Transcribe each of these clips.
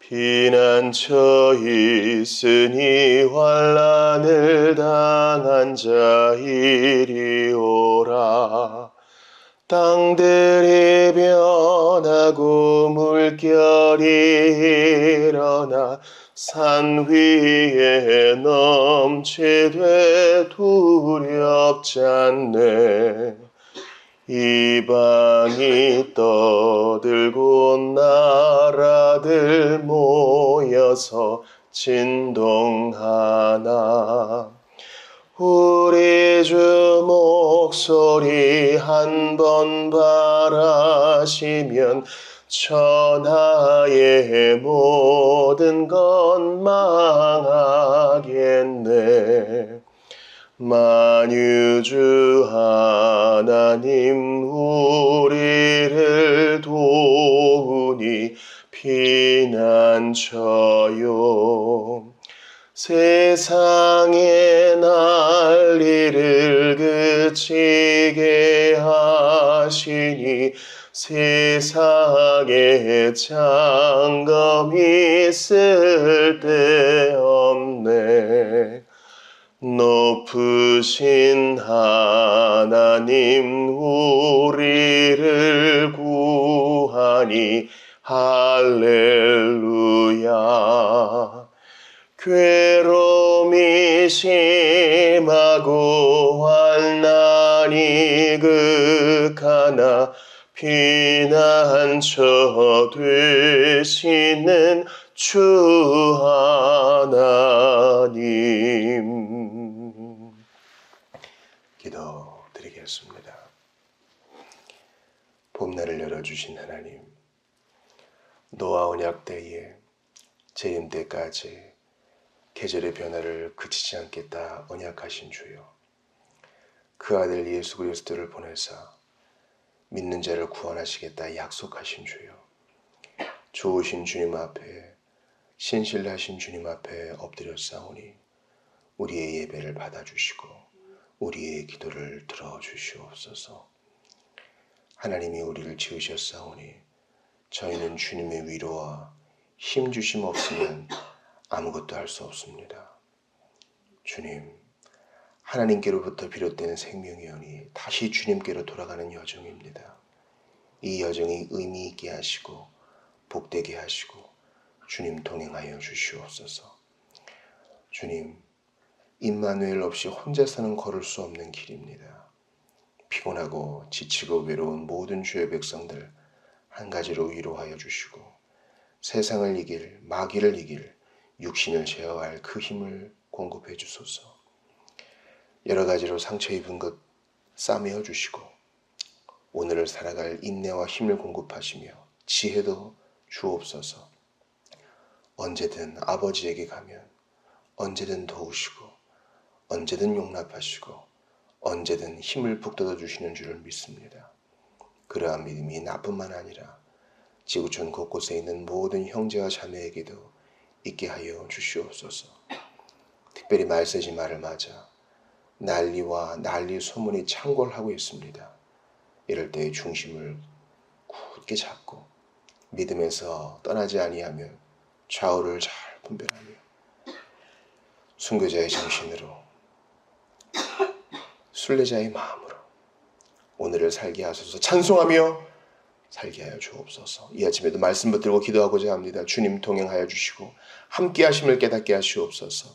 피난처 있으니 환난을 당한 자 이리 오라. 땅들이 변하고 물결이 일어나 산 위에 넘치되 두렵지 않네. 이방이 떠들고 나라들 모여서 진동하나. 우리 주 목소리 한번 바라시면 천하의 모든 건 망하겠네. 만유주 하나님 우리를 도우니 피난처요. 세상의 난리를 그치게 하시니 세상에 장검이 쓸데없네. 높으신 하나님 우리를 구하니 할렐루야. 괴로움이 심하고 환난이 극하나 피난처 되시는 주 하나님. 기도드리겠습니다. 봄날을 열어주신 하나님, 노아 언약 때에 재임 때까지 계절의 변화를 그치지 않겠다 언약하신 주여, 그 아들 예수 그리스도를 보내사 믿는 자를 구원하시겠다 약속하신 주여, 좋으신 주님 앞에, 신실하신 주님 앞에 엎드렸사오니 우리의 예배를 받아주시고 우리의 기도를 들어주시옵소서. 하나님이 우리를 지으셨사오니 저희는 주님의 위로와 힘주심 없으면 아무것도 할 수 없습니다. 주님, 하나님께로부터 비롯된 생명이오니 다시 주님께로 돌아가는 여정입니다. 이 여정이 의미 있게 하시고 복되게 하시고 주님 동행하여 주시옵소서. 주님, 임마누엘 없이 혼자서는 걸을 수 없는 길입니다. 피곤하고 지치고 외로운 모든 주의 백성들 한 가지로 위로하여 주시고 세상을 이길, 마귀를 이길, 육신을 제어할 그 힘을 공급해 주소서. 여러 가지로 상처 입은 것 싸매어 주시고 오늘을 살아갈 인내와 힘을 공급하시며 지혜도 주옵소서. 언제든 아버지에게 가면 언제든 도우시고 언제든 용납하시고 언제든 힘을 북돋아 주시는 줄을 믿습니다. 그러한 믿음이 나뿐만 아니라 지구촌 곳곳에 있는 모든 형제와 자매에게도 있게 하여 주시옵소서. 특별히 말세지 말을 맞아 난리와 난리 소문이 창궐하고 있습니다. 이럴 때의 중심을 굳게 잡고 믿음에서 떠나지 아니하며 좌우를 잘 분별하며 순교자의 정신으로 순례자의 마음으로 오늘을 살게 하소서. 찬송하며 살게 하여 주옵소서. 이 아침에도 말씀 붙들고 기도하고자 합니다. 주님 동행하여 주시고 함께 하심을 깨닫게 하시옵소서.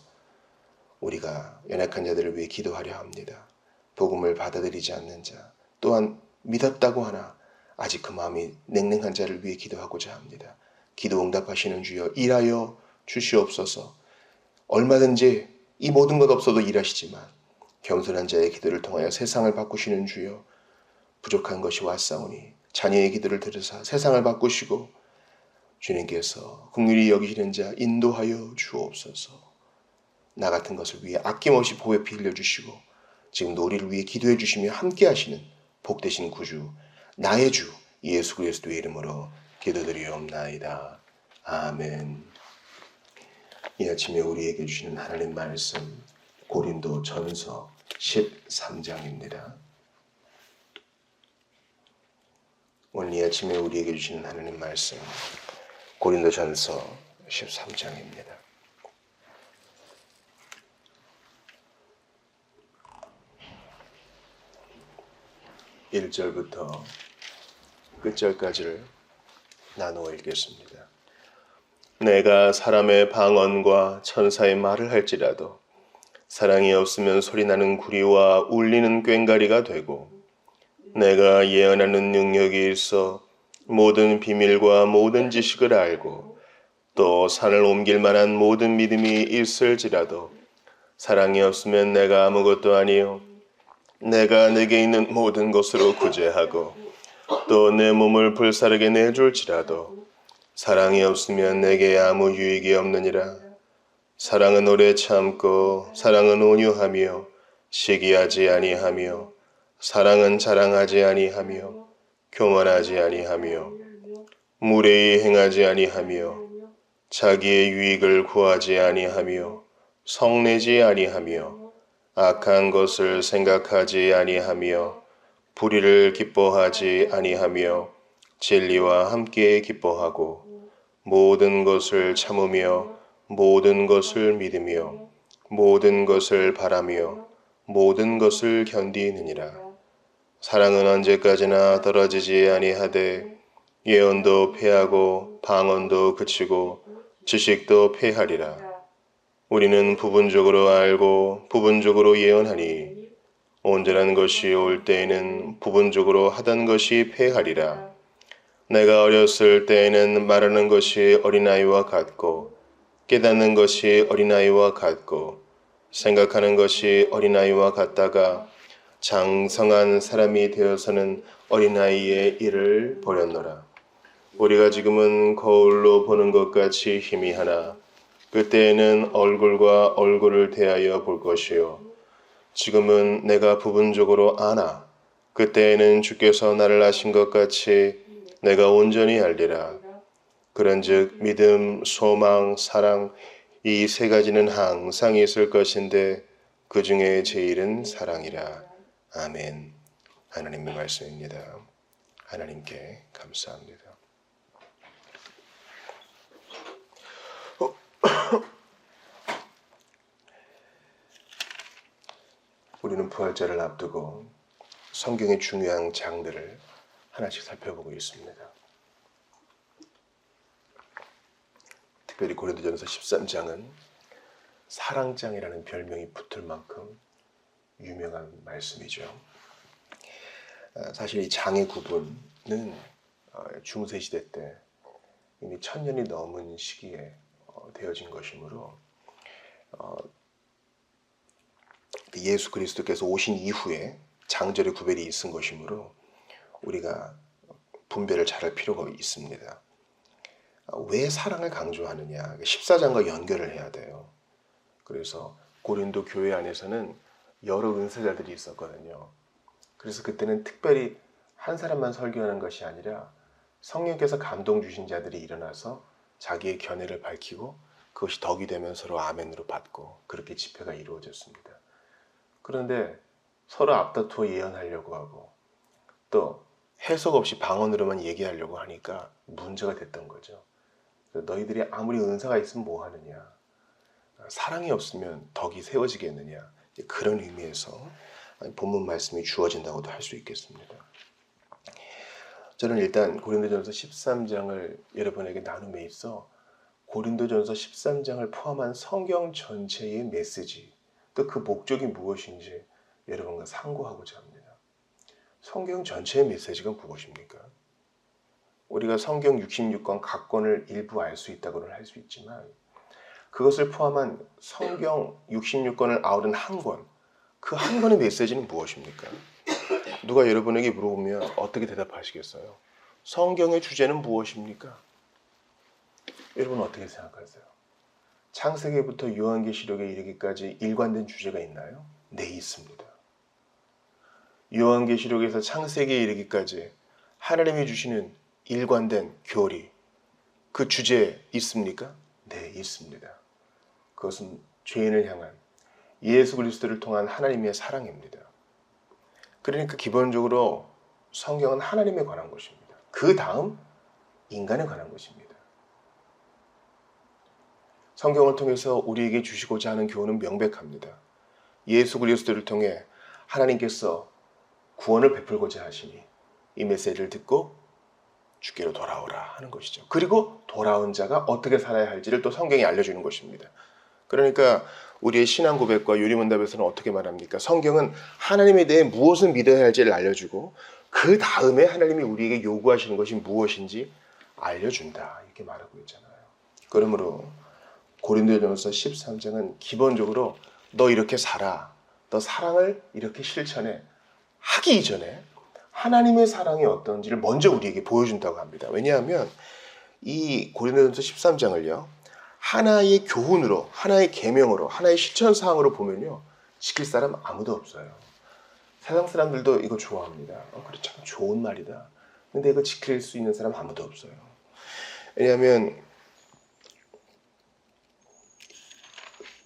우리가 연약한 자들을 위해 기도하려 합니다. 복음을 받아들이지 않는 자, 또한 믿었다고 하나 아직 그 마음이 냉랭한 자를 위해 기도하고자 합니다. 기도 응답하시는 주여 일하여 주시옵소서. 얼마든지 이 모든 것 없어도 일하시지만 겸손한 자의 기도를 통하여 세상을 바꾸시는 주여, 부족한 것이 왔사오니 자녀의 기도를 들으사 세상을 바꾸시고 주님께서 긍휼히 여기시는 자 인도하여 주옵소서. 나 같은 것을 위해 아낌없이 보혈 피 흘려주시고 지금도 우리를 위해 기도해 주시며 함께 하시는 복되신 구주 나의 주 예수 그리스도의 이름으로 기도드리옵나이다. 아멘. 이 아침에 우리에게 주시는 하나님 말씀 고린도 전서 13장입니다. 오늘 이 아침에 우리에게 주시는 하나님 말씀 고린도 전서 13장입니다. (1절부터) 끝절까지를 나누어 읽겠습니다. 내가 사람의 방언과 천사의 말을 할지라도 사랑이 없으면 소리나는 구리와 울리는 꽹과리가 되고, 내가 예언하는 능력이 있어 모든 비밀과 모든 지식을 알고 또 산을 옮길 만한 모든 믿음이 있을지라도 사랑이 없으면 내가 아무것도 아니요 내가 내게 있는 모든 것으로 구제하고 또 내 몸을 불사르게 내줄지라도 사랑이 없으면 내게 아무 유익이 없느니라. 사랑은 오래 참고 사랑은 온유하며 시기하지 아니하며 사랑은 자랑하지 아니하며 교만하지 아니하며 무례히 행하지 아니하며 자기의 유익을 구하지 아니하며 성내지 아니하며 악한 것을 생각하지 아니하며 불의를 기뻐하지 아니하며 진리와 함께 기뻐하고 모든 것을 참으며 모든 것을 믿으며 모든 것을 바라며 모든 것을 견디느니라. 사랑은 언제까지나 떨어지지 아니하되 예언도 패하고 방언도 그치고 지식도 패하리라. 우리는 부분적으로 알고 부분적으로 예언하니 온전한 것이 올 때에는 부분적으로 하던 것이 패하리라. 내가 어렸을 때에는 말하는 것이 어린아이와 같고 깨닫는 것이 어린아이와 같고 생각하는 것이 어린아이와 같다가 장성한 사람이 되어서는 어린아이의 일을 버렸노라. 우리가 지금은 거울로 보는 것 같이 희미하나 그때에는 얼굴과 얼굴을 대하여 볼 것이요 지금은 내가 부분적으로 아나 그때에는 주께서 나를 아신 것 같이 내가 온전히 알리라. 그런즉 믿음, 소망, 사랑 이 세 가지는 항상 있을 것인데 그 중에 제일은 사랑이라. 아멘. 하나님의 말씀입니다. 하나님께 감사합니다. 우리는 부활절을 앞두고 성경의 중요한 장들을 하나씩 살펴보고 있습니다. 특별히 고린도전서 13장은 사랑장이라는 별명이 붙을 만큼 유명한 말씀이죠. 사실 이 장의 구분은 중세시대 때 이미 1000년이 넘은 시기에 되어진 것이므로 예수 그리스도께서 오신 이후에 장절의 구별이 있은 것이므로 우리가 분별을 잘할 필요가 있습니다. 왜 사랑을 강조하느냐? 14장과 연결을 해야 돼요. 그래서 고린도 교회 안에서는 여러 은사자들이 있었거든요. 그래서 그때는 특별히 한 사람만 설교하는 것이 아니라 성령께서 감동 주신 자들이 일어나서 자기의 견해를 밝히고 그것이 덕이 되면 서로 아멘으로 받고 그렇게 집회가 이루어졌습니다. 그런데 서로 앞다투어 예언하려고 하고 또 해석 없이 방언으로만 얘기하려고 하니까 문제가 됐던 거죠. 너희들이 아무리 은사가 있으면 뭐 하느냐? 사랑이 없으면 덕이 세워지겠느냐? 그런 의미에서 본문 말씀이 주어진다고도 할 수 있겠습니다. 저는 일단 고린도전서 13장을 여러분에게 나눔에 있어 고린도전서 13장을 포함한 성경 전체의 메시지 또 그 목적이 무엇인지 여러분과 상고하고자 합니다. 성경 전체의 메시지가 무엇입니까? 우리가 성경 66권 각 권을 일부 알 수 있다고는 할 수 있지만 그것을 포함한 성경 66권을 아우른 한 권, 그 한 권의 메시지는 무엇입니까? 누가 여러분에게 물어보면 어떻게 대답하시겠어요? 성경의 주제는 무엇입니까? 여러분 어떻게 생각하세요? 창세기부터 요한계시록에 이르기까지 일관된 주제가 있나요? 네, 있습니다. 요한계시록에서 창세기에 이르기까지 하나님이 주시는 일관된 교리, 그 주제에 있습니까? 네, 있습니다. 그것은 죄인을 향한 예수 그리스도를 통한 하나님의 사랑입니다. 그러니까 기본적으로 성경은 하나님에 관한 것입니다. 그 다음 인간에 관한 것입니다. 성경을 통해서 우리에게 주시고자 하는 교훈은 명백합니다. 예수 그리스도를 통해 하나님께서 구원을 베풀고자 하시니 이 메시지를 듣고 주께로 돌아오라 하는 것이죠. 그리고 돌아온 자가 어떻게 살아야 할지를 또 성경이 알려주는 것입니다. 그러니까 우리의 신앙 고백과 요리문답에서는 어떻게 말합니까? 성경은 하나님에 대해 무엇을 믿어야 할지를 알려주고 그 다음에 하나님이 우리에게 요구하시는 것이 무엇인지 알려준다 이렇게 말하고 있잖아요. 그러므로 고린도전서 13장은 기본적으로 너 이렇게 살아, 너 사랑을 이렇게 실천해 하기 이전에 하나님의 사랑이 어떤지를 먼저 우리에게 보여준다고 합니다. 왜냐하면 이 고린도전서 13장을요 하나의 교훈으로, 하나의 계명으로, 하나의 실천 사항으로 보면요 지킬 사람 아무도 없어요. 세상 사람들도 이거 좋아합니다. 그래 참 좋은 말이다. 근데 이거 지킬 수 있는 사람 아무도 없어요. 왜냐하면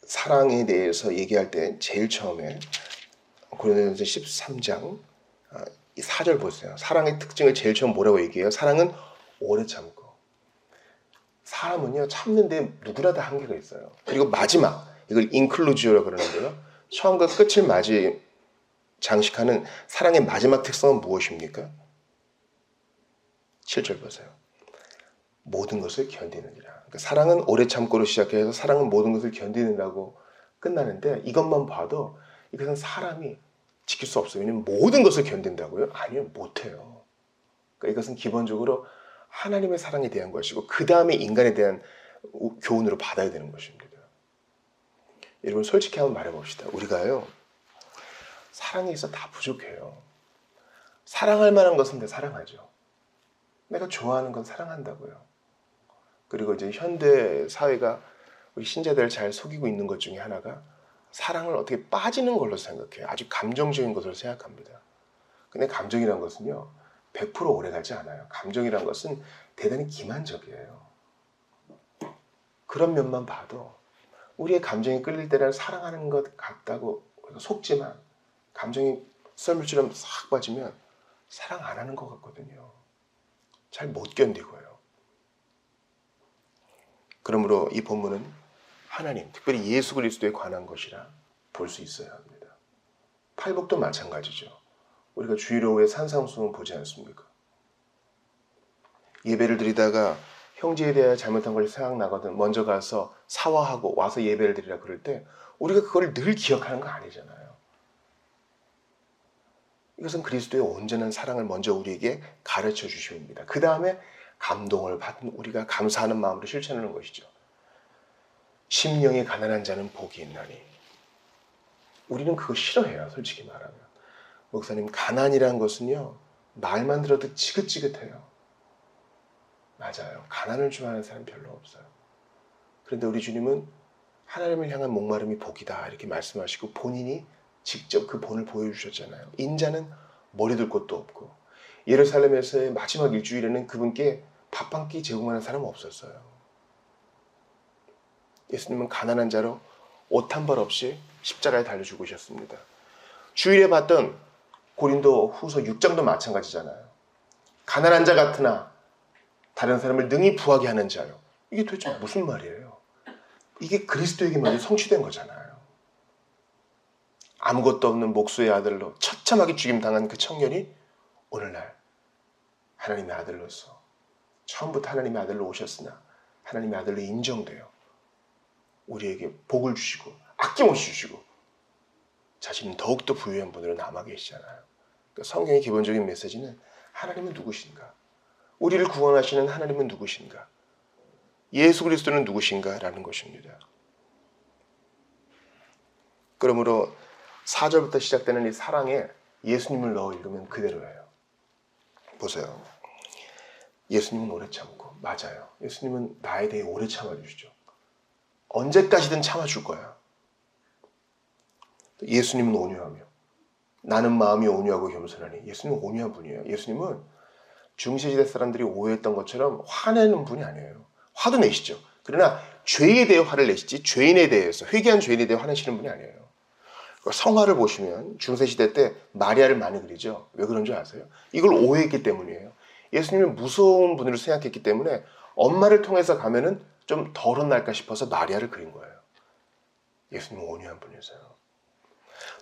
사랑에 대해서 얘기할 때 제일 처음에 고린도전서 13장 4절 보세요. 사랑의 특징을 제일 처음 뭐라고 얘기해요? 사랑은 오래 참고. 사람은요 참는데 누구나 다 한계가 있어요. 그리고 마지막 이걸 인클루지오라고 그러는데요. 처음과 끝을 장식하는 사랑의 마지막 특성은 무엇입니까? 7절 보세요. 모든 것을 견디느니라. 그러니까 사랑은 오래 참고로 시작해서 사랑은 모든 것을 견디는다고 끝나는데 이것만 봐도 이것은 사람이 지킬 수 없어요. 왜냐하면 모든 것을 견딘다고요? 아니요, 못해요. 그러니까 이것은 기본적으로 하나님의 사랑에 대한 것이고 그 다음에 인간에 대한 교훈으로 받아야 되는 것입니다. 여러분 솔직히 한번 말해봅시다. 우리가요 사랑에 있어 다 부족해요. 사랑할 만한 것은 다 사랑하죠. 내가 좋아하는 건 사랑한다고요. 그리고 이제 현대 사회가 우리 신자들을 잘 속이고 있는 것 중에 하나가 사랑을 어떻게 빠지는 걸로 생각해요. 아주 감정적인 것으로 생각합니다. 근데 감정이란 것은요 100% 오래가지 않아요. 감정이란 것은 대단히 기만적이에요. 그런 면만 봐도 우리의 감정이 끌릴 때는 사랑하는 것 같다고 속지만 감정이 썰물처럼 싹 빠지면 사랑 안 하는 것 같거든요. 잘 못 견디고요. 그러므로 이 본문은 하나님, 특별히 예수 그리스도에 관한 것이라 볼 수 있어야 합니다. 팔복도 마찬가지죠. 우리가 주일 오후에 산상수훈 보지 않습니까? 예배를 드리다가 형제에 대하여 잘못한 걸 생각나거든 먼저 가서 사과하고 와서 예배를 드리라 그럴 때 우리가 그걸 늘 기억하는 거 아니잖아요. 이것은 그리스도의 온전한 사랑을 먼저 우리에게 가르쳐 주십니다. 그 다음에 감동을 받은 우리가 감사하는 마음으로 실천하는 것이죠. 심령이 가난한 자는 복이 있나니. 우리는 그거 싫어해요. 솔직히 말하면. 목사님 가난이란 것은요 말만 들어도 지긋지긋해요. 맞아요. 가난을 좋아하는 사람 별로 없어요. 그런데 우리 주님은 하나님을 향한 목마름이 복이다 이렇게 말씀하시고 본인이 직접 그 본을 보여주셨잖아요. 인자는 머리 둘 곳도 없고 예루살렘에서의 마지막 일주일에는 그분께 밥 한 끼 제공하는 사람은 없었어요. 예수님은 가난한 자로 옷 한 벌 없이 십자가에 달려 죽으셨습니다. 주일에 봤던 고린도 후서 6장도 마찬가지잖아요. 가난한 자 같으나 다른 사람을 능히 부하게 하는 자요. 이게 도대체 무슨 말이에요? 이게 그리스도에게 먼저 성취된 거잖아요. 아무것도 없는 목수의 아들로 처참하게 죽임당한 그 청년이 오늘날 하나님의 아들로서 처음부터 하나님의 아들로 오셨으나 하나님의 아들로 인정되어 우리에게 복을 주시고 아낌없이 주시고 자신은 더욱더 부유한 분으로 남아 계시잖아요. 그러니까 성경의 기본적인 메시지는 하나님은 누구신가? 우리를 구원하시는 하나님은 누구신가? 예수 그리스도는 누구신가? 라는 것입니다. 그러므로 4절부터 시작되는 이 사랑에 예수님을 넣어 읽으면 그대로예요. 보세요. 예수님은 오래 참고 맞아요. 예수님은 나에 대해 오래 참아주시죠. 언제까지든 참아줄 거야. 예수님은 온유하며 나는 마음이 온유하고 겸손하니 예수님은 온유한 분이에요. 예수님은 중세시대 사람들이 오해했던 것처럼 화내는 분이 아니에요. 화도 내시죠. 그러나 죄에 대해 화를 내시지 죄인에 대해서 회개한 죄인에 대해 화내시는 분이 아니에요. 성화를 보시면 중세시대 때 마리아를 많이 그리죠. 왜 그런 줄 아세요? 이걸 오해했기 때문이에요. 예수님을 무서운 분으로 생각했기 때문에 엄마를 통해서 가면은 좀 덜 혼날까 싶어서 마리아를 그린 거예요. 예수님은 온유한 분이세요.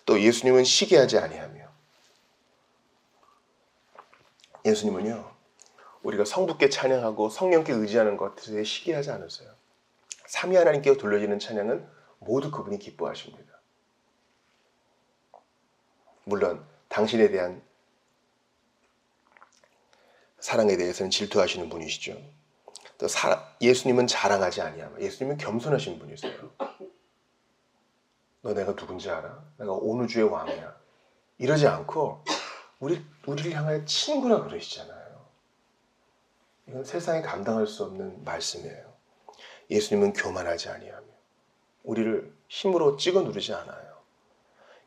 또 예수님은 시기하지 아니하며, 예수님은요 우리가 성부께 찬양하고 성령께 의지하는 것들에 시기하지 않으세요. 삼위 하나님께 돌려지는 찬양은 모두 그분이 기뻐하십니다. 물론 당신에 대한 사랑에 대해서는 질투하시는 분이시죠. 또 예수님은 자랑하지 아니하며, 예수님은 겸손하신 분이세요. 너 내가 누군지 알아? 내가 온 우주의 왕이야. 이러지 않고 우리를 향하여 친구라 그러시잖아요. 이건 세상에 감당할 수 없는 말씀이에요. 예수님은 교만하지 아니하며 우리를 힘으로 찍어 누르지 않아요.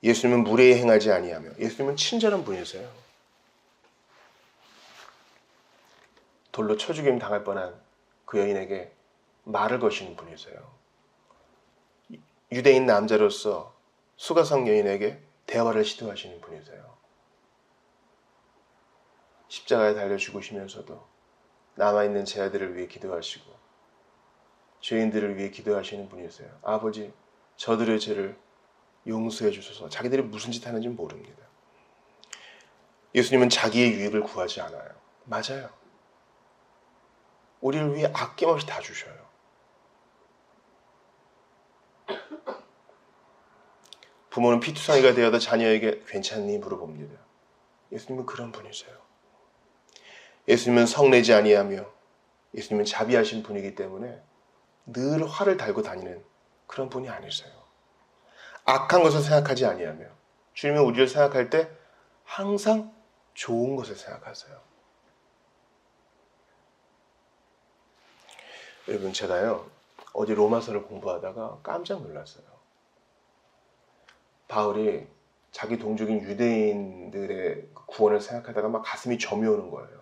예수님은 무례히 행하지 아니하며, 예수님은 친절한 분이세요. 돌로 쳐 죽임 당할 뻔한 그 여인에게 말을 거시는 분이세요. 유대인 남자로서 수가성 여인에게 대화를 시도하시는 분이세요. 십자가에 달려 죽으시면서도 남아있는 제 아들을 위해 기도하시고 죄인들을 위해 기도하시는 분이세요. 아버지, 저들의 죄를 용서해 주소서. 자기들이 무슨 짓 하는지 모릅니다. 예수님은 자기의 유익을 구하지 않아요. 맞아요. 우리를 위해 아낌없이 다 주셔요. 부모는 피투성이가 되어도 자녀에게 괜찮니? 물어봅니다. 예수님은 그런 분이세요. 예수님은 성내지 아니하며, 예수님은 자비하신 분이기 때문에 늘 화를 달고 다니는 그런 분이 아니세요. 악한 것을 생각하지 아니하며, 주님은 우리를 생각할 때 항상 좋은 것을 생각하세요. 여러분, 제가요 어제 로마서를 공부하다가 깜짝 놀랐어요. 바울이 자기 동족인 유대인들의 구원을 생각하다가 막 가슴이 점이 오는 거예요.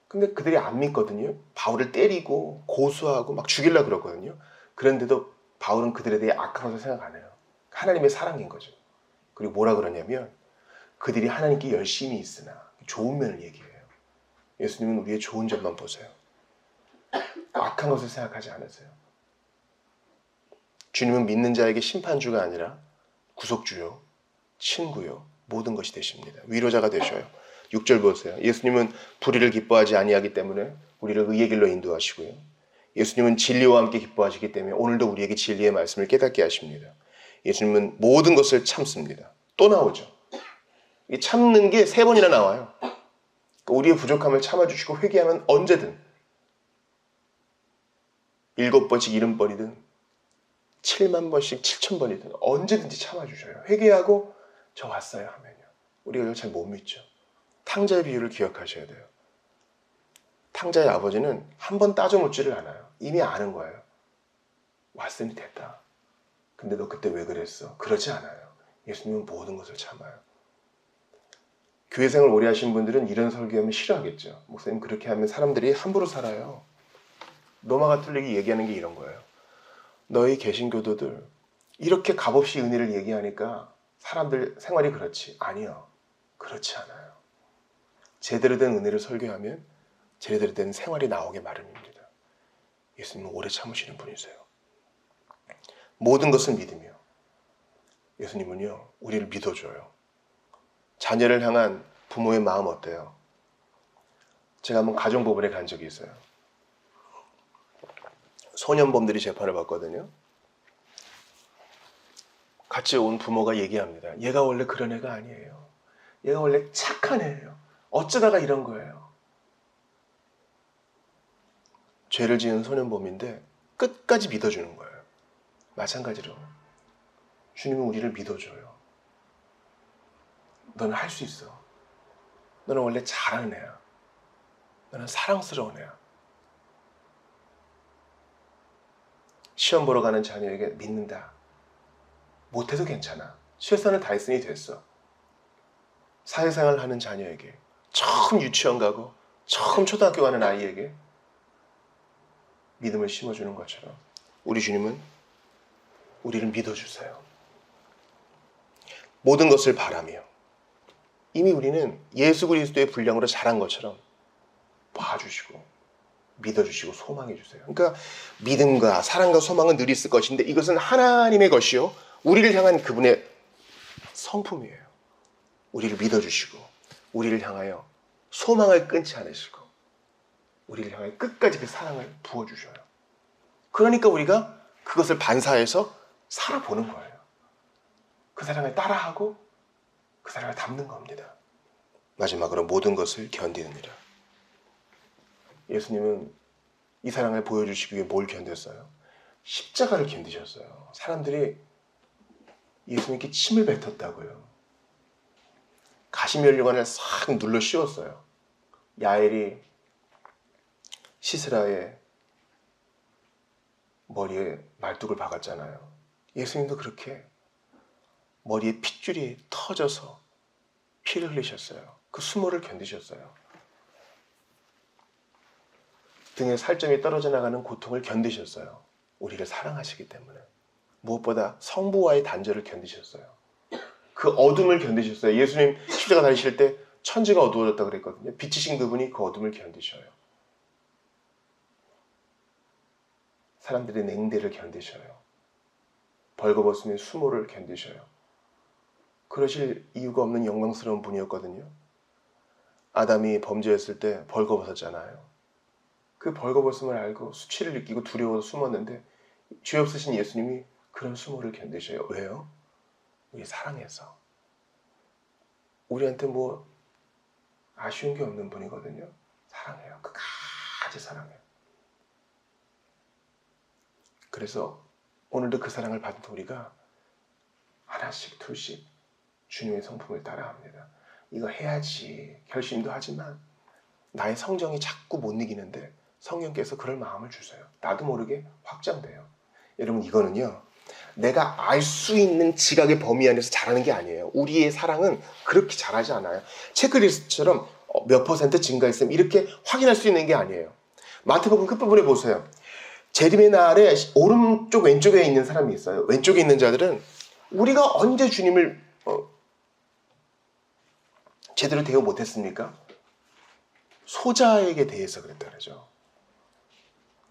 근데 그들이 안 믿거든요. 바울을 때리고 고소하고 막 죽이려고 그러거든요. 그런데도 바울은 그들에 대해 악한 것을 생각 안 해요. 하나님의 사랑인 거죠. 그리고 뭐라 그러냐면 그들이 하나님께 열심히 있으나, 좋은 면을 얘기해요. 예수님은 우리의 좋은 점만 보세요. 악한 것을 생각하지 않으세요. 주님은 믿는 자에게 심판주가 아니라 구속주요, 친구요, 모든 것이 되십니다. 위로자가 되셔요. 6절 보세요. 예수님은 불의를 기뻐하지 아니하기 때문에 우리를 의의 길로 인도하시고요. 예수님은 진리와 함께 기뻐하시기 때문에 오늘도 우리에게 진리의 말씀을 깨닫게 하십니다. 예수님은 모든 것을 참습니다. 또 나오죠. 이 참는 게 3번이나 나와요. 우리의 부족함을 참아주시고 회개하면 언제든 7번씩 70번이든 7만 번씩 7,000번이든 언제든지 참아주셔요. 회개하고 저 왔어요 하면요. 우리가 이걸 잘 못 믿죠. 탕자의 비유를 기억하셔야 돼요. 탕자의 아버지는 한 번 따져 묻지를 않아요. 이미 아는 거예요. 왔으니 됐다. 근데 너 그때 왜 그랬어? 그러지 않아요. 예수님은 모든 것을 참아요. 교회 생활 오래 하신 분들은 이런 설교하면 싫어하겠죠. 목사님 그렇게 하면 사람들이 함부로 살아요. 로마 가톨릭이 얘기하는 게 이런 거예요. 너희 개신교도들 이렇게 값없이 은혜를 얘기하니까 사람들 생활이 그렇지. 아니요. 그렇지 않아요. 제대로 된 은혜를 설교하면 제대로 된 생활이 나오게 마련입니다. 예수님은 오래 참으시는 분이세요. 모든 것을 믿으며, 예수님은요 우리를 믿어줘요. 자녀를 향한 부모의 마음 어때요? 제가 한번 가정법원에 간 적이 있어요. 소년범들이 재판을 받거든요. 같이 온 부모가 얘기합니다. 얘가 원래 그런 애가 아니에요. 얘가 원래 착한 애예요. 어쩌다가 이런 거예요. 죄를 지은 소년범인데 끝까지 믿어주는 거예요. 마찬가지로 주님은 우리를 믿어줘요. 너는 할 수 있어. 너는 원래 잘하는 애야. 너는 사랑스러운 애야. 시험 보러 가는 자녀에게 믿는다. 못해도 괜찮아. 최선을 다했으니 됐어. 사회생활 하는 자녀에게, 처음 유치원 가고 처음 초등학교 가는 아이에게 믿음을 심어주는 것처럼 우리 주님은 우리를 믿어주세요. 모든 것을 바라며, 이미 우리는 예수 그리스도의 분량으로 자란 것처럼 봐주시고 믿어주시고 소망해 주세요. 그러니까 믿음과 사랑과 소망은 늘 있을 것인데 이것은 하나님의 것이요 우리를 향한 그분의 성품이에요. 우리를 믿어주시고 우리를 향하여 소망을 끊지 않으시고 우리를 향하여 끝까지 그 사랑을 부어주셔요. 그러니까 우리가 그것을 반사해서 살아보는 거예요. 그 사랑을 따라하고 그 사랑을 담는 겁니다. 마지막으로 모든 것을 견디느니라. 예수님은 이 사랑을 보여주시기 위해 뭘 견뎠어요? 십자가를 견디셨어요. 사람들이 예수님께 침을 뱉었다고요. 가시면류관을 싹 눌러 씌웠어요. 야엘이 시스라의 머리에 말뚝을 박았잖아요. 예수님도 그렇게 머리에 핏줄이 터져서 피를 흘리셨어요. 그 수모를 견디셨어요. 등에 살점이 떨어져 나가는 고통을 견디셨어요. 우리를 사랑하시기 때문에. 무엇보다 성부와의 단절을 견디셨어요. 그 어둠을 견디셨어요. 예수님 십자가 달리실 때 천지가 어두워졌다고 그랬거든요. 빛이신 그분이 그 어둠을 견디셔요. 사람들의 냉대를 견디셔요. 벌거벗으면 수모를 견디셔요. 그러실 이유가 없는 영광스러운 분이었거든요. 아담이 범죄했을 때 벌거벗었잖아요. 그 벌거벗음을 알고 수치를 느끼고 두려워서 숨었는데 죄 없으신 예수님이 그런 수모를 견디셔요. 왜요? 우리 사랑해서. 우리한테 뭐 아쉬운 게 없는 분이거든요. 사랑해요. 끝까지 사랑해요. 그래서 오늘도 그 사랑을 받은 우리가 하나씩 둘씩 주님의 성품을 따라합니다. 이거 해야지 결심도 하지만 나의 성정이 자꾸 못 이기는데 성령께서 그럴 마음을 주세요. 나도 모르게 확장돼요. 여러분 이거는요. 내가 알 수 있는 지각의 범위 안에서 잘하는 게 아니에요. 우리의 사랑은 그렇게 잘하지 않아요. 체크리스트처럼 몇 퍼센트 증가했으면 이렇게 확인할 수 있는 게 아니에요. 마태복음 끝부분에 보세요. 재림의 날에 오른쪽 왼쪽에 있는 사람이 있어요. 왼쪽에 있는 자들은 우리가 언제 주님을 제대로 대우 못했습니까? 소자에게 대해서 그랬다 그러죠.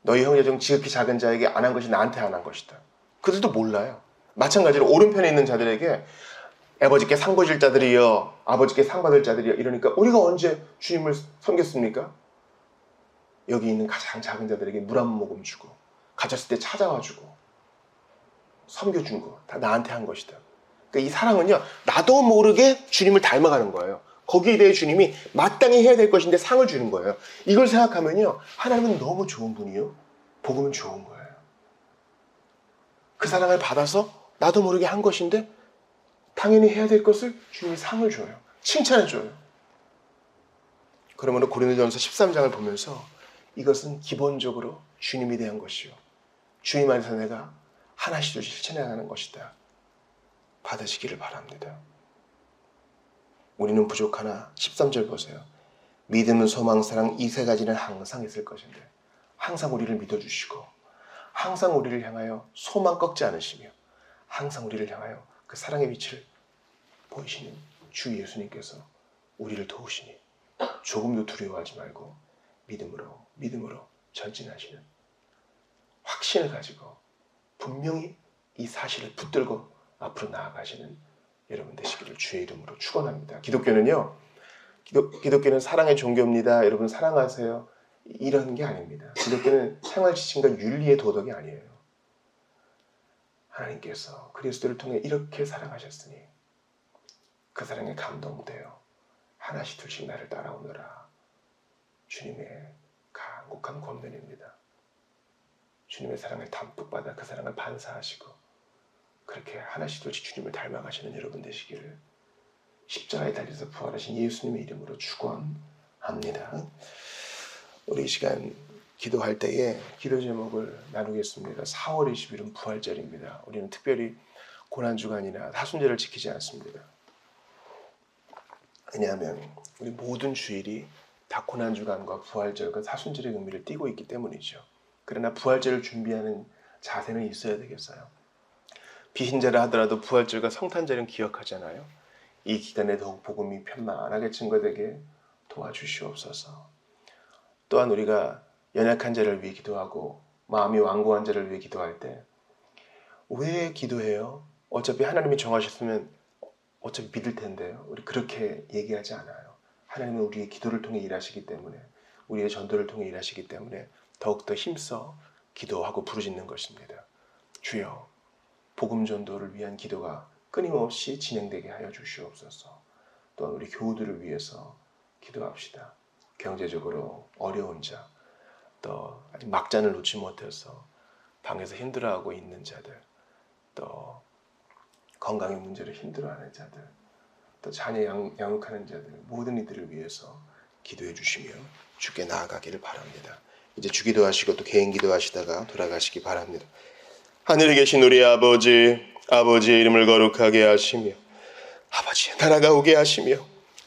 너희 형제 중 지극히 작은 자에게 안 한 것이 나한테 안 한 것이다. 그들도 몰라요. 마찬가지로 오른편에 있는 자들에게 아버지께 상 보실 자들이여 아버지께 상 받을 자들이여 이러니까 우리가 언제 주님을 섬겼습니까? 여기 있는 가장 작은 자들에게 물 한 모금 주고 갇혔을 때 찾아와 주고 섬겨준 거 다 나한테 한 것이다. 그러니까 이 사랑은요. 나도 모르게 주님을 닮아가는 거예요. 거기에 대해 주님이 마땅히 해야 될 것인데 상을 주는 거예요. 이걸 생각하면요. 하나님은 너무 좋은 분이요. 복음은 좋은 거예요. 그 사랑을 받아서 나도 모르게 한 것인데 당연히 해야 될 것을 주님이 상을 줘요. 칭찬해 줘요. 그러므로 고린도전서 13장을 보면서 이것은 기본적으로 주님에 대한 것이요. 주님 안에서 내가 하나씩 둘씩 실천해 나가는 것이다. 받으시기를 바랍니다. 우리는 부족하나 13절 보세요. 믿음은 소망 사랑 이 세 가지는 항상 있을 것인데 항상 우리를 믿어주시고 항상 우리를 향하여 소망 꺾지 않으시며 항상 우리를 향하여 그 사랑의 빛을 보이시는 주 예수님께서 우리를 도우시니 조금도 두려워하지 말고 믿음으로 전진하시는 확신을 가지고 분명히 이 사실을 붙들고 앞으로 나아가시는 여러분 되시기를 주의 이름으로 축원합니다. 기독교는요. 기독교는 사랑의 종교입니다. 여러분 사랑하세요. 이런 게 아닙니다. 기독교는 생활 지침과 윤리의 도덕이 아니에요. 하나님께서 그리스도를 통해 이렇게 사랑하셨으니 그 사랑에 감동되어 하나씩 둘씩 나를 따라오너라. 주님의 간곡한 권면입니다. 주님의 사랑을 담뿍 받아 그 사랑을 반사하시고 그렇게 하나씩 둘씩 주님을 닮아가시는 여러분 되시기를 십자가에 달려서 부활하신 예수님의 이름으로 축원합니다. 우리 이 시간 기도할 때에 기도 제목을 나누겠습니다. 4월 20일은 부활절입니다. 우리는 특별히 고난주간이나 사순절을 지키지 않습니다. 왜냐하면 우리 모든 주일이 다 고난주간과 부활절과 사순절의 의미를 띠고 있기 때문이죠. 그러나 부활절을 준비하는 자세는 있어야 되겠어요. 비신자라 하더라도 부활절과 성탄절은 기억하잖아요. 이 기간에 더욱 복음이 편만하게 증거되게 도와주시옵소서. 또한 우리가 연약한 자를 위해 기도하고 마음이 완고한 자를 위해 기도할 때 왜 기도해요? 어차피 하나님이 정하셨으면 어차피 믿을 텐데요. 우리 그렇게 얘기하지 않아요. 하나님은 우리의 기도를 통해 일하시기 때문에, 우리의 전도를 통해 일하시기 때문에 더욱더 힘써 기도하고 부르짖는 것입니다. 주여, 복음 전도를 위한 기도가 끊임없이 진행되게 하여 주시옵소서. 또한 우리 교우들을 위해서 기도합시다. 경제적으로 어려운 자, 또 아직 막잔을 놓지 못해서 방에서 힘들어하고 있는 자들, 또 건강의 문제로 힘들어하는 자들, 또 자녀 양육하는 자들, 모든 이들을 위해서 기도해 주시며 주께 나아가기를 바랍니다. 이제 주기도 하시고 또 개인 기도하시다가 돌아가시기 바랍니다. 하늘에 계신 우리 아버지, 아버지의 이름을 거룩하게 하시며 아버지의 나라가 오게 하시며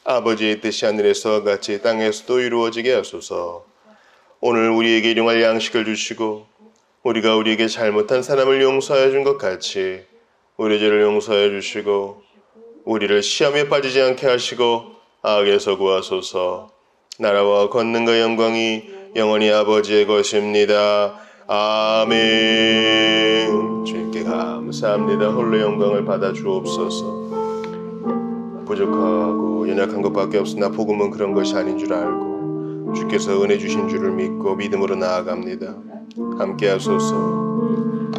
아버지의 뜻이 하늘에서와 같이 땅에서도 이루어지게 하소서. 오늘 우리에게 일용할 양식을 주시고 우리가 우리에게 잘못한 사람을 용서하여 준 것 같이 우리 죄를 용서해 주시고 우리를 시험에 빠지지 않게 하시고 악에서 구하소서. 나라와 권능과 영광이 영원히 아버지의 것입니다. 아멘. 주님께 감사합니다. 홀로 영광을 받아 주옵소서. 부족하고 연약한 것밖에 없으나 복음은 그런 것이 아닌 줄 알고 주께서 은혜 주신 줄을 믿고 믿음으로 나아갑니다. 함께 하소서.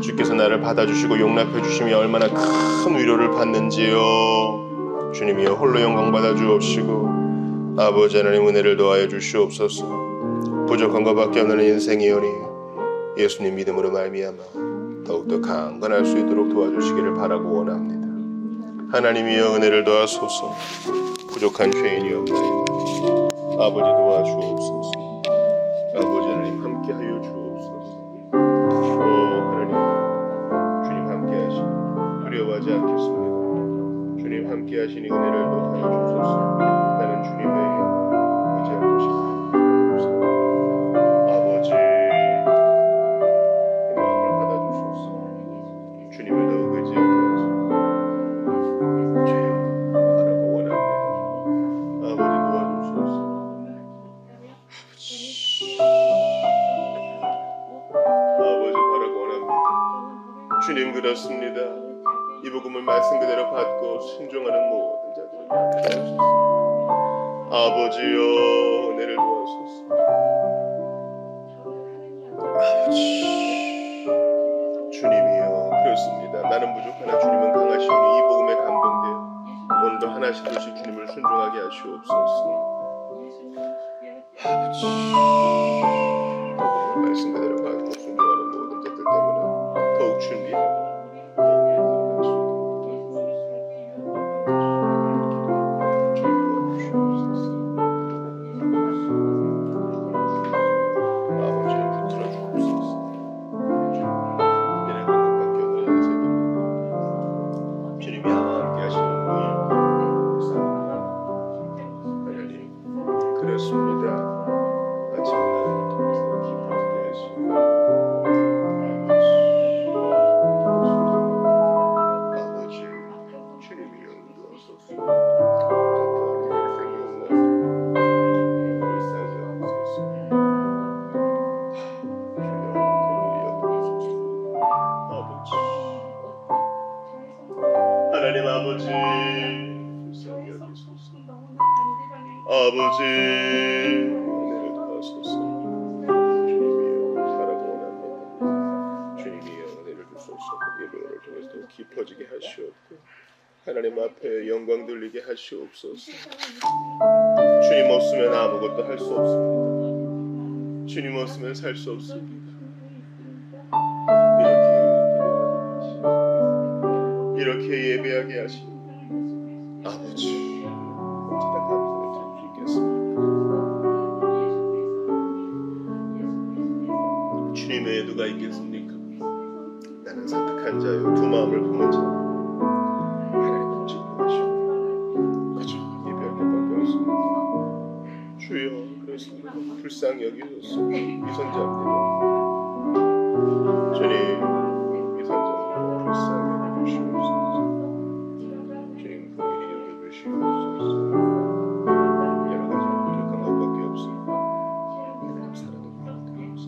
주께서 나를 받아주시고 용납해 주심이 얼마나 큰 위로를 받는지요. 주님이여 홀로 영광 받아 주옵시고 아버지 하나님 은혜를 더하여 주시옵소서. 부족한 것밖에 없는 인생이오니 예수님 믿음으로 말미암아 더욱더 강건할 수 있도록 도와주시기를 바라고 원합니다. 하나님이여 은혜를 더하소서. 부족한 죄인이옵나이다. 아버지 도와주옵소서. 아버지 하나님 함께하여 주옵소서. 오 하나님, 주님 함께하시니 두려워하지 않겠습니다. 주님 함께하시니 은혜를 더하여 주소서. 나는 주님 외에 의지할 것이 없습니다. 아버지 이 마음을 받아주소서. 주님을 더욱 의지하게 하소서. 주여 바라고 원합니다. 아버지 도와주소서. 아버지 바라고 원합니다. 주님 그렇습니다. 이 복음을 말씀 그대로 받고 순종하는 모든 자들에게 함께하소서. 아버지여 은혜를 도와소서. 아버지 주님이여 그렇습니다. 나는 부족하나 주님은 강하시오니 이 복음에 감동되어 오늘도 하나씩 둘씩 주님을 순종하게 하시옵소서. 아버지 복음을 말씀 그대로 받고 순종하는 모든 자들 때문에 더욱 준비하고 하나님 아버지 아버지 은혜를 더하소서. 주님이여 바라고 원합니다. 주님이여 은혜를 주소서. 예배를 통해서 더 깊어지게 하시옵고 하나님 앞에 영광 돌리게 하시옵소서. 주님 없으면 아무것도 할 수 없습니다. 주님 없으면 살 수 없습니다. 이렇게 예배하게 하시니 아버지 언제나 감사를 드릴 수 있겠습니다. 주님 외에 누가 있겠습니까? 나는 산뜻한 자요 두 마음을 품은 자 하나님은 진노하시오. 그저 예배할 것밖에 없습니다. 주여 그렇습니다. 불쌍히 여기소서. 위선자입니다. 주님 위선자입니다. 불쌍히 여겨주시옵소서. 주님 긍휼히 여겨주시옵소서. 여러 가지 부족한 것밖에 없습니다. 하나님 사랑을 받으옵소서.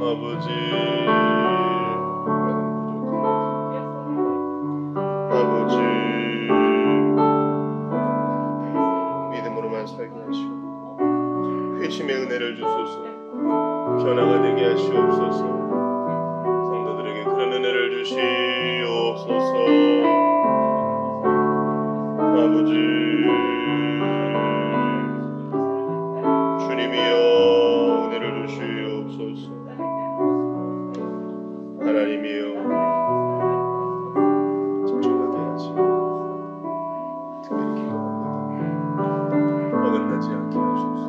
아버지 아버지 믿음으로만 살게 하시고 회심의 은혜를 주소서. 변화가 되게 하시옵소서. 성도들에게 그런 은혜를 주시옵소서. 아버지 주님이여 은혜를 주시옵소서. 하나님이여 집중하게 하시고 특별히 기도합니다. 어긋나지 않게 하소서.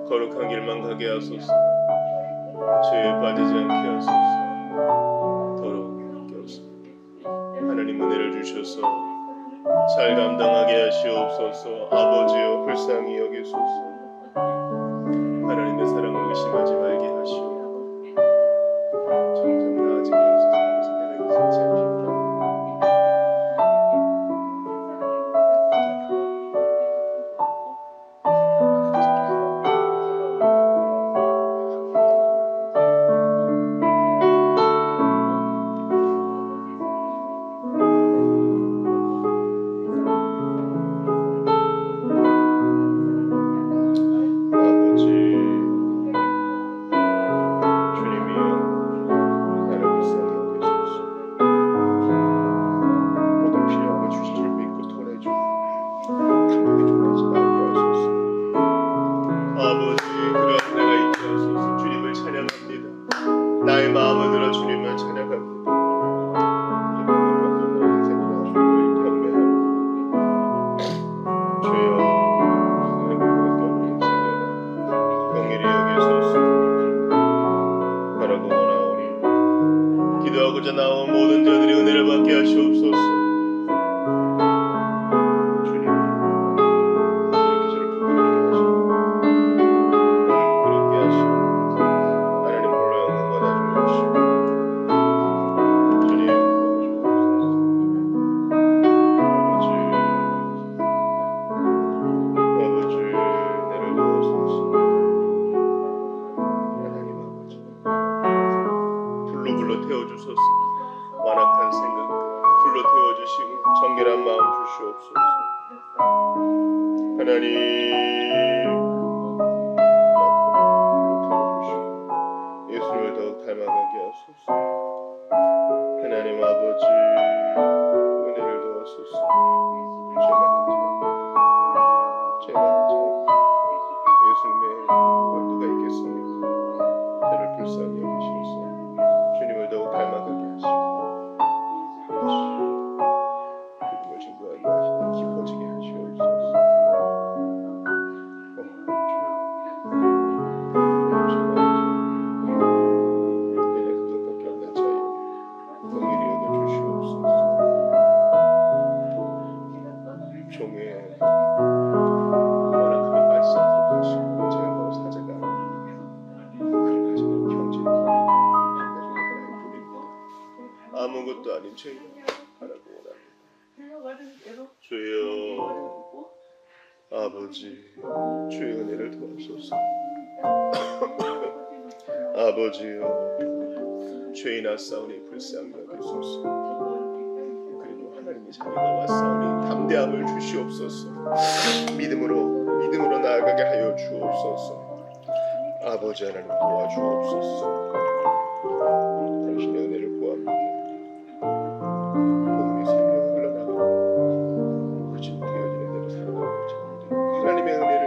거룩한 길만 가게 하소서. 죄에 빠지지 않게 하소서. 더러운 없소. 하나님 은혜를 주셔서 잘 감당하게 하시옵소서. 아버지여 불쌍히 여기소서. 하나님의 사랑을 의심하지 말게 하시오. 점점 나아지게 하소서. 내가 잊지 않겠다. 나의 마음을 들어 주님을 찬양합니다. 주여 긍휼히 여기소서. 바라고 원하오니 기도하고자 나온 모든 자들이 은혜를 받게 하시옵소서. 태워주소서. 완악한 생각 불로 태워주시고 정결한 마음 주시옵소서. 하나님 불로 태워주시고 예수님을 더욱 닮아가게 하소서. 하나님 아버지 은혜를 도와소서. 죄 많은 자 예수님의 구원 누가 있겠습니까? 저를 불쌍히 여기셔서 주님을 더욱 닮아가게 하시고 주님을 증거하게 하시고 깊어지게 하시옵소서. 내가 그것밖에 없는 자여 긍휼히 여겨주시옵소서. 종의 완악함에 빠지지 않도록 하시고 제가 바로 사제가 그러나 저는 형제가 아무것도 아닌 죄가 하라고 원합니다. 주여 아버지 주의 은혜를 도와소서. 아버지여 죄인 아싸우니 불쌍히 여기소서. 그리고 하나님의 자녀가 왔사오니 담대함을 주시옵소서. 믿음으로 나아가게 하여 주옵소서. 아버지 하나님 도와주옵소서. 당신의 은혜를 구합니다. 복음의 생명이 흘러나가고 그렇지 되어지는 대로 살아가는 자들 하나님의 은혜를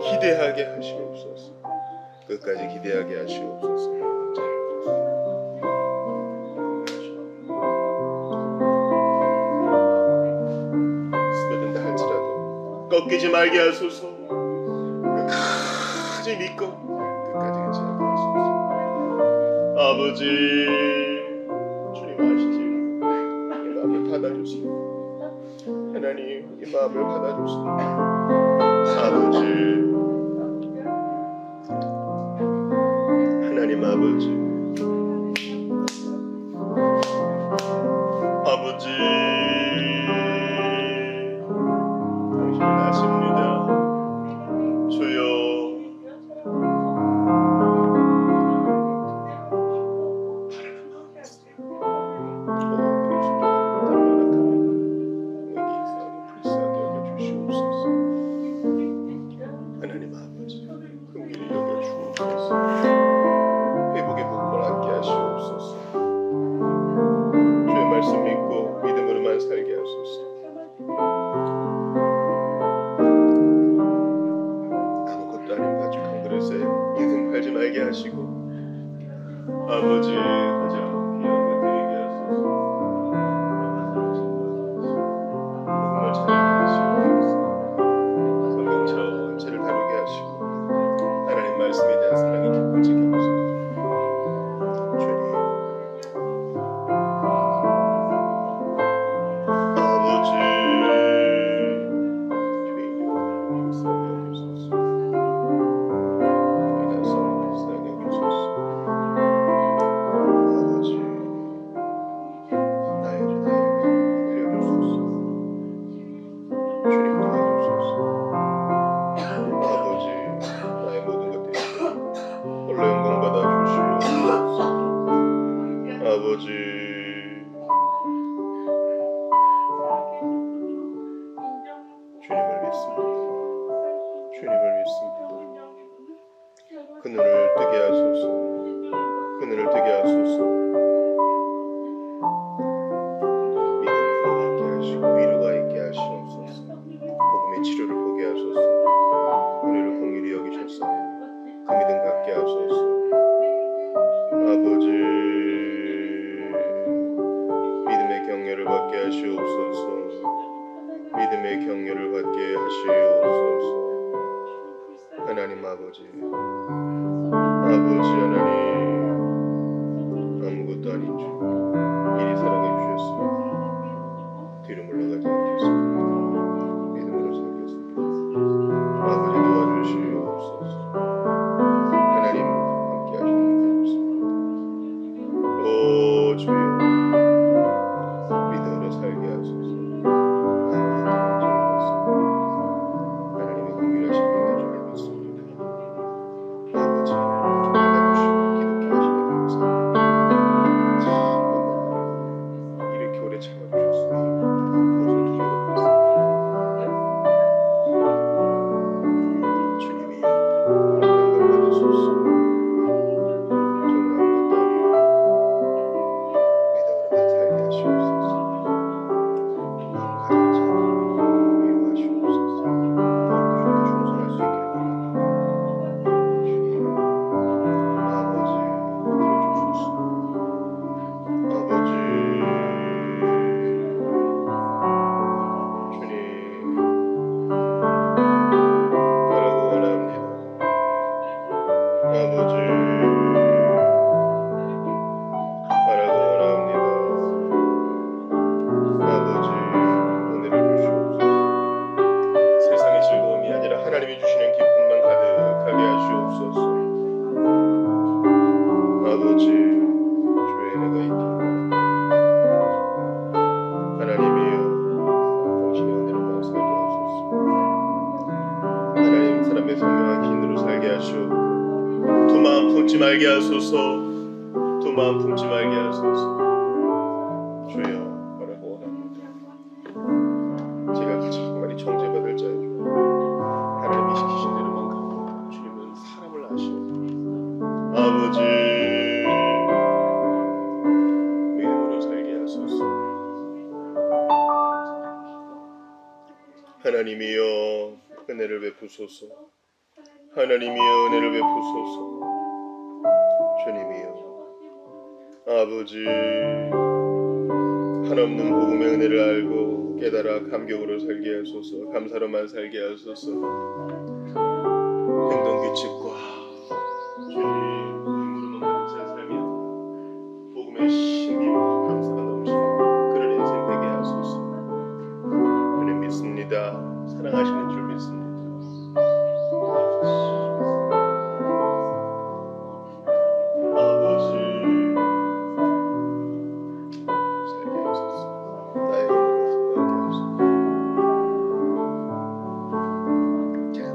기대하게 하시옵소서. 끝까지 기대하게 하시옵소서. 쓰러진다 할지라도 꺾이지 말게 하소서. 끝까지 믿고 끝까지 괜찮게 하소서. 아버지 주님 아시지? 이 마음을 받아주세요. 하나님 이 마음을 받아주세요. 아버지 하나님 아버지 당신은 아십니다. 주여 아버지 가장 귀한 것 드리게 하소서. 복음을 전하게 하시옵소서. 성경 전체를 다루게 하시고 하나님 말씀에 대한 사랑이 깊어지게 하소서. 주님 아버지 주의 이름을 불쌍히 여기소서. 주의 나성을 불쌍히 여기소서. 아버지 나의 주 나의 살려주소서. 주님 도와주소서. 아버지 나의 모든 것들이 홀로 영광받아 주시옵소서. 아버지 주님을 믿습니다. 주님을 믿습니다. 그 눈을 뜨게 하소서. 그 눈을 뜨게 하소서. 믿음으로 갖게 하시고 위로가 있게 하시옵소서. 복음의 치료를 보게 하소서. 우리를 긍휼히 여기셨사오니 그 믿음 갖게 하소서. 아버지 믿음의 격려를 받게 하시옵소서. 믿음의 격려를 받게 하시옵소서. 하나님 아버지 하나님 아무것도 아닌 줄 이리 사랑해 주셨습니다. 뒤로 물러가지 않겠습니다. 믿음으로 살겠습니다. 아버지 도와주시옵소서. 하나님 함께 하시니 감사합니다. 오 주여 믿음으로 살게 하소서. 하나님의 긍휼하신 은혜 줄 믿습니다. 아버지 받아주시고 기독해 하시니 감사합니다. 이렇게 오래 참아주셨으니 무슨 두려움이 있습니까? 주님이여 영광 받으소서. 저는 아무것도 아니요 믿음으로만 살게 하시옵소서. 마음 가진 자 위로하시옵소서. 더욱더 주님께 충성할 수 있기를 원합니다. 주님 아버지 들어주소서. 아버지 주님 바라고 원합니다. 아버지 바라고 원합니다. 아버지 은혜를 주시옵소서. 세상의 즐거움이 아니라 하나님이 주시는 기쁨만 가득하게 하시옵소서. 아버지 주의 은혜가 있기를 원합니다. 하나님이여 당신의 은혜로만 살게 하소서. 하나님 사람의 선명한 기인으로 살게 하시옵고 두 마음 품지 말게 하소서. 두 마음 품지 말게 하소서. 주여 바라고 원합니다. 제가 가장 많이 정죄받을 자의 주 하나님이 시키신 대로만 가고 주님은 사람을 아시오. 아버지 믿음으로 살게 하소서. 하나님이여 은혜를 베푸소서. 하나님이여 은혜를 베푸소서. 주님이여 아버지 한없는 복음의 은혜를 알고 깨달아 감격으로 살게 하소서. 감사로만 살게 하소서. 행동 규칙과 주님 의무로만 가는 제 삶이 복음의 신비와 감사가 넘치는 그런 인생 되게 하소서. 주님 믿습니다. 사랑하시는 줄 믿습니다. 아버지 살게 하소서. 나의 영혼을 분명하게 하소서. 제가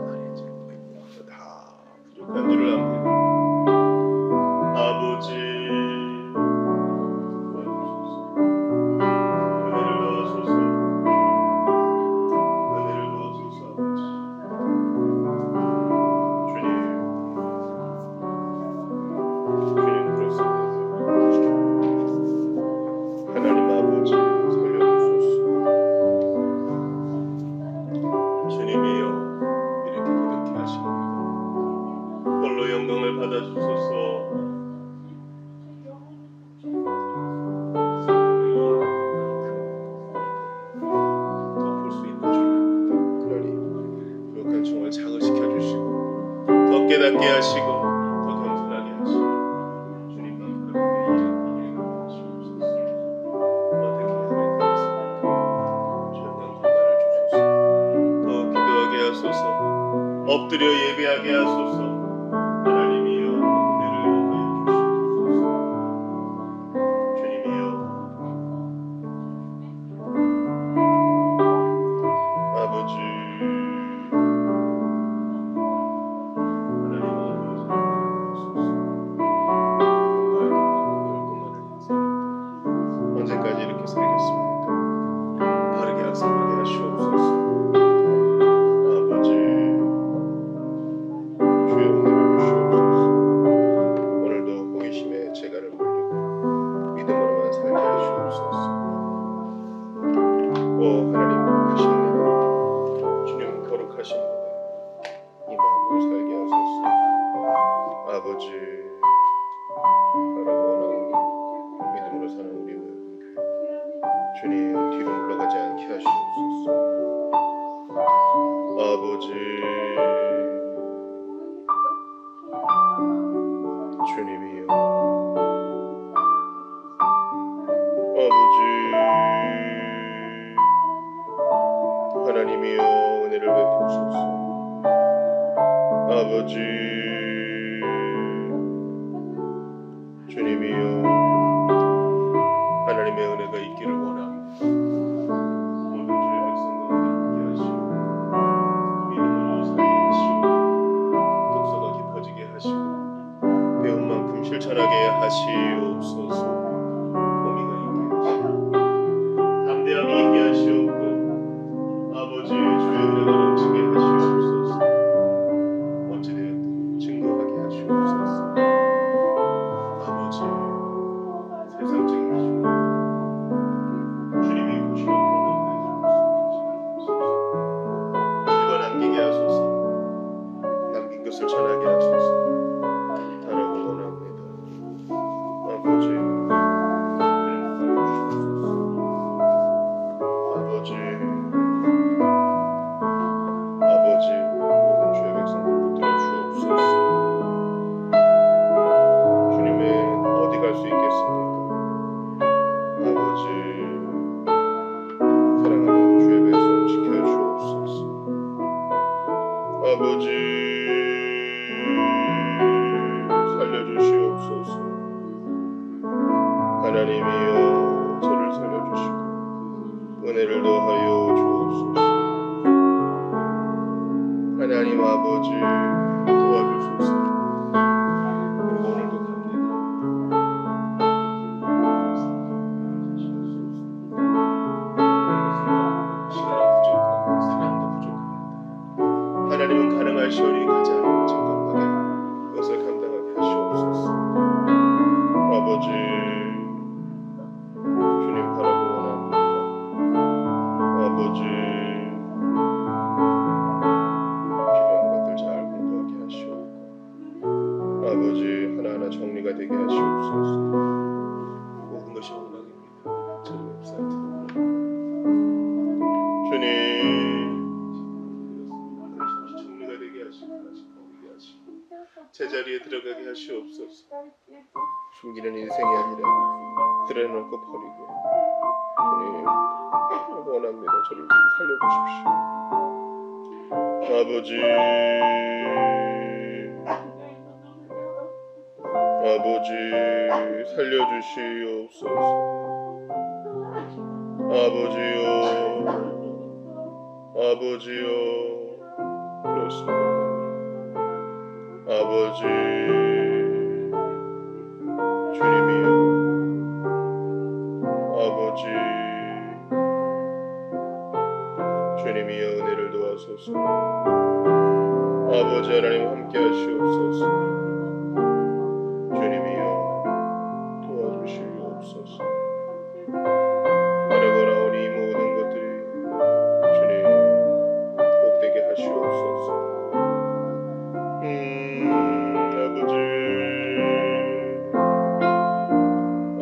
엎드려 예배하게 하소서. 하나님이여 은혜를 더하여 주시옵소서. 주님이여 아버지 언제까지 이렇게 살겠습니까? 바르게 학습하게 하시옵소서. 아버지 주의 은혜를 주시옵소서. 오늘도 호기심에 재갈을 물리고 믿음으로만 살게 하시옵소서. 오 하나님 크신 내 주님 거룩하신 이 마음으로 살게 하소서. 아버지 바라보나 믿음으로 사는 우리 모든 주님 뒤로 물러가지 않게 하시옵소서. 아버지 주님이여 아버지 하나님이여 은혜를 베푸소서. 아버지 주님이여 하나님의 은혜가 있기를 원합니다. 모든 주의 백성과 함께 하시고 믿음으로 살게 하시고 독서가 깊어지게 하시고 배운 만큼 실천하게 하시옵소서. 범위가 있게 하시고 담대함이 있게 하시옵고 아버지 주의 은혜가 넘치게 하시옵소서. 어찌되었든 증거하게 하시옵소서. 아버지 세상적인 기준 주님이 보시는 그런 남기게 하소서. 남긴 것을 전하게 하소서. 바라고 원합니다. 아버지 아버지 모든 주의 백성들 붙들어 주옵소서. 주님의 어디 갈 수 있겠습니까? 아버지 사랑하는 주의 백성 지켜 주옵소서. 아버지 살려주시옵소서. 하나님이여 저를 살려주시고 은혜를 더하여 주옵소서. 하나님 아버지 도와주소서. 오늘도 갑니다. 시간은 부족하고 사람도 부족합니다. 하나님은 가능하시오니 가장 적합하게 그것을 감당하게 하시옵소서. 아버지 주님 바라고 원합니다. 아버지 필요한 것들 잘 공부하게 하시옵고 아버지 하나하나 정리가 되게 하시옵소서. 모든 것이 원망입니다. 저희 웹사이트도 주님 정리가 되게 하시고 오게 하시고 제자리에 들어가게 하시옵소서. 숨기는 인생이 아니라 드러내놓고 버리고 주님 원합니다. 저를 살려주십시오. 아버지 아버지 살려주시옵소서. 아버지요 아버지요 그렇습니다. 아버지 주님이여 아버지 주님이여 은혜를 도와소서. 아버지 하나님 함께 하시옵소서. 주님이여 도와주시옵소서. 바라고 나오니 이 모든 것들이 주님 복되게 하시옵소서.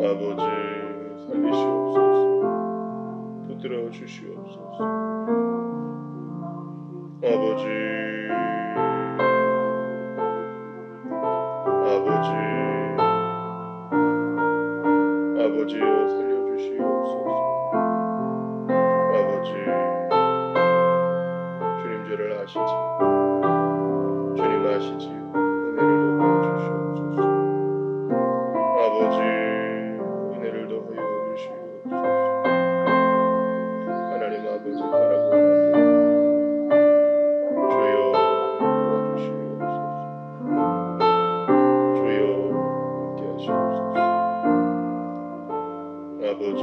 아버지 살리시옵소서. 붙들어 주시옵소서. 아버지 아버지여 살려주시옵소서. 아버지 주님 죄를 아시지 아버지 은혜를 더하여 주시옵소서. 하나님 아버지 바라고 주여 도와주시옵소서. 주여 함께 하시옵소서. 아버지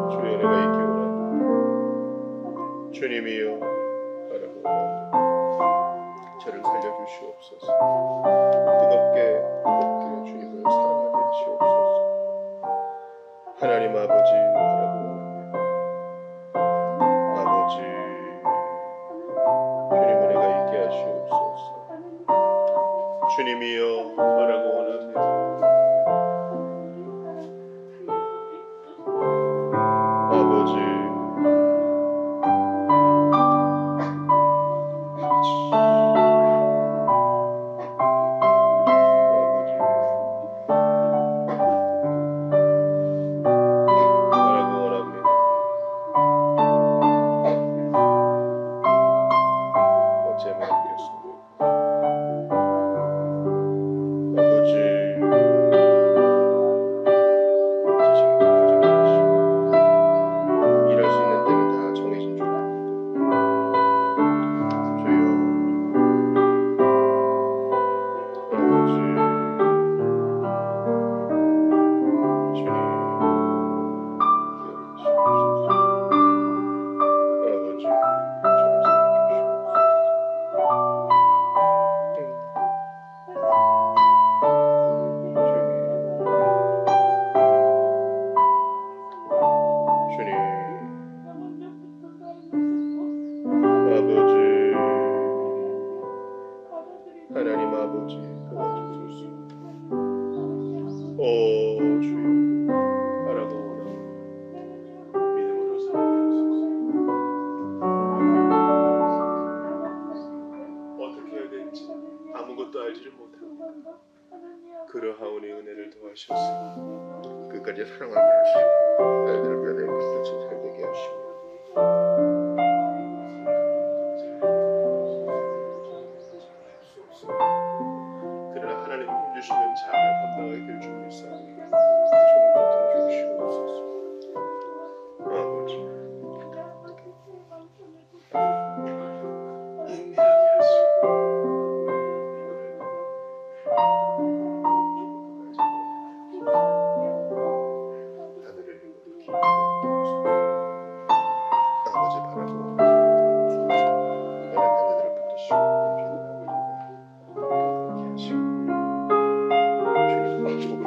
주여 내가 있기 원합니다. 주님이여 바라고 원합니다. 저를 살려주시옵소서. 뜨겁게 주님을 사랑하게 하시옵소서. 하나님 아버지 바라고 원합니다. 아버지 주님 은혜가 있게 하시옵소서. 주님이여 바라고 원합니다. 아버지 하나님 아버지 도와주소서. 오 주여 바라고 원합니다. 믿음으로 살아가소서. 어떻게 해야 될지 아무것도 알지를 못합니다. 그러하오니 은혜를 더하셔서 끝까지 사랑하게 하시고 아이들과 내 끝까지 살게 하시고 그러나 하나님 주시면 잘 감당하게 될 줄 믿사옵니다. 종을 붙여주시옵소서. 아버지 인내하게 하시고 하늘을 기쁘게 아버지 바라고 나는 하늘을 붙드시고 빛나고 그렇게 하시고 주님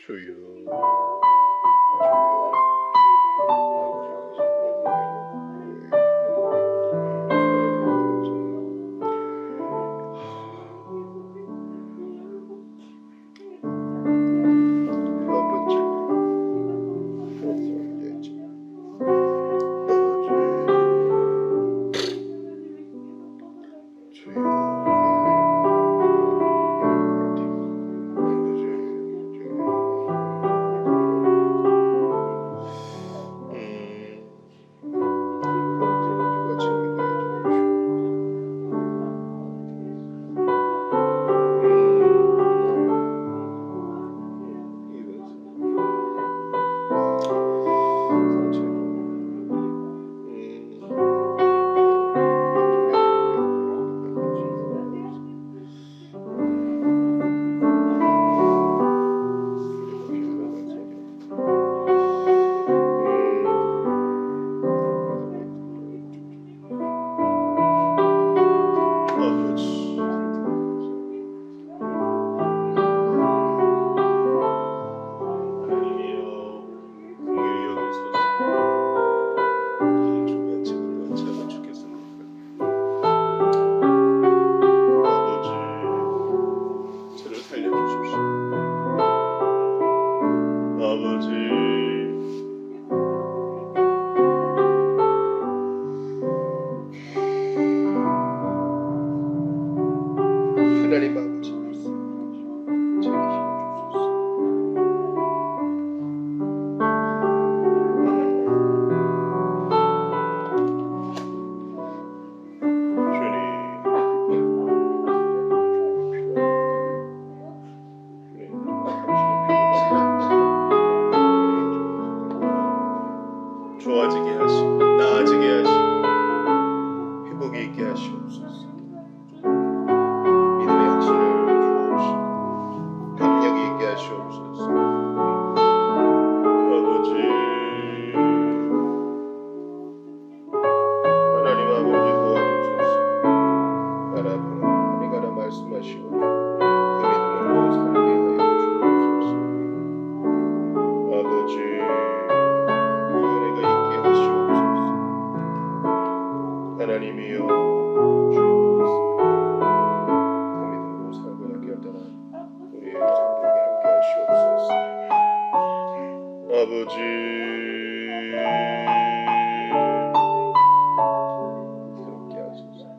주여 하나님 아버지 제게 좋아지게 하시고 나아지게 하시고 회복이 있게 하시옵소서. 믿음의 확신을 주옵시고 감력이 있게 하시옵소서. 아버지 하나님 아버지 도와주소서. 나라 평화 내가라 말씀하시고 그 믿음으로 살게 하여 주옵소서. 아버지 하나님이여 주님 그 믿음으로 살고자 결단한 우리의 성도에게 함께 하시옵소서. 아버지 새롭게 하소서.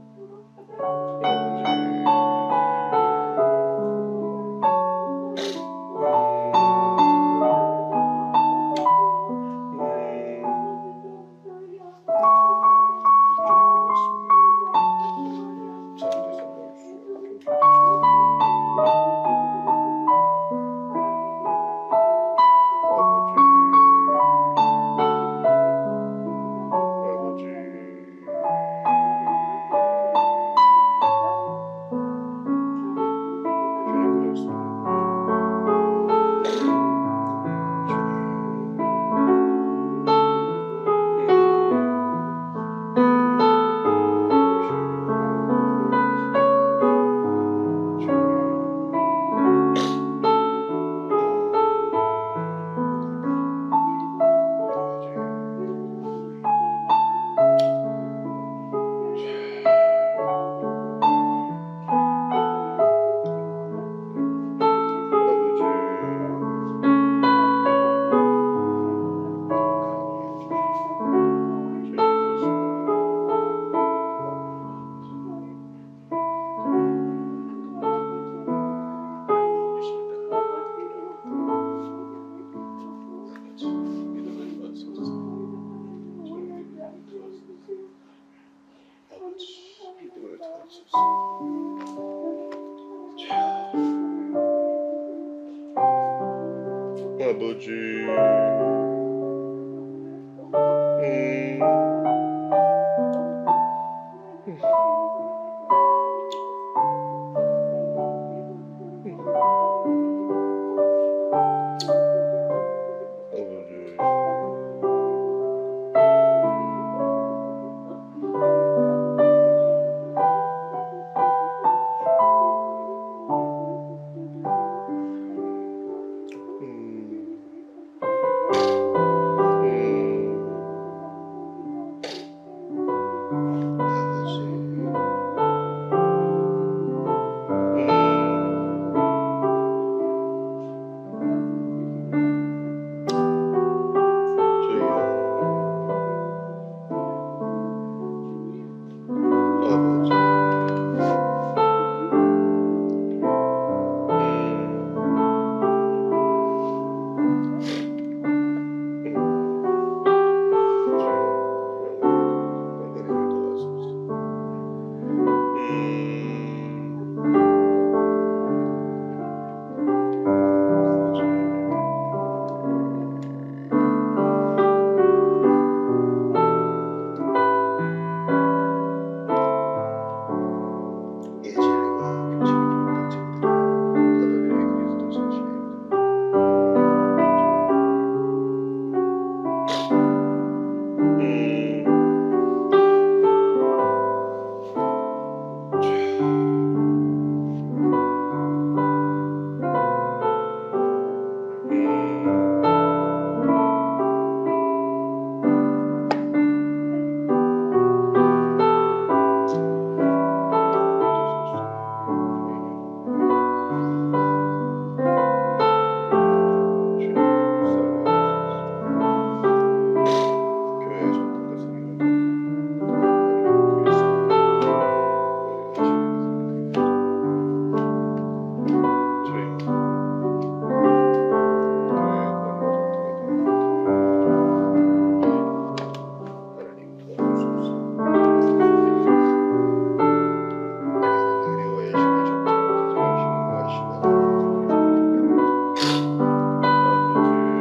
아버지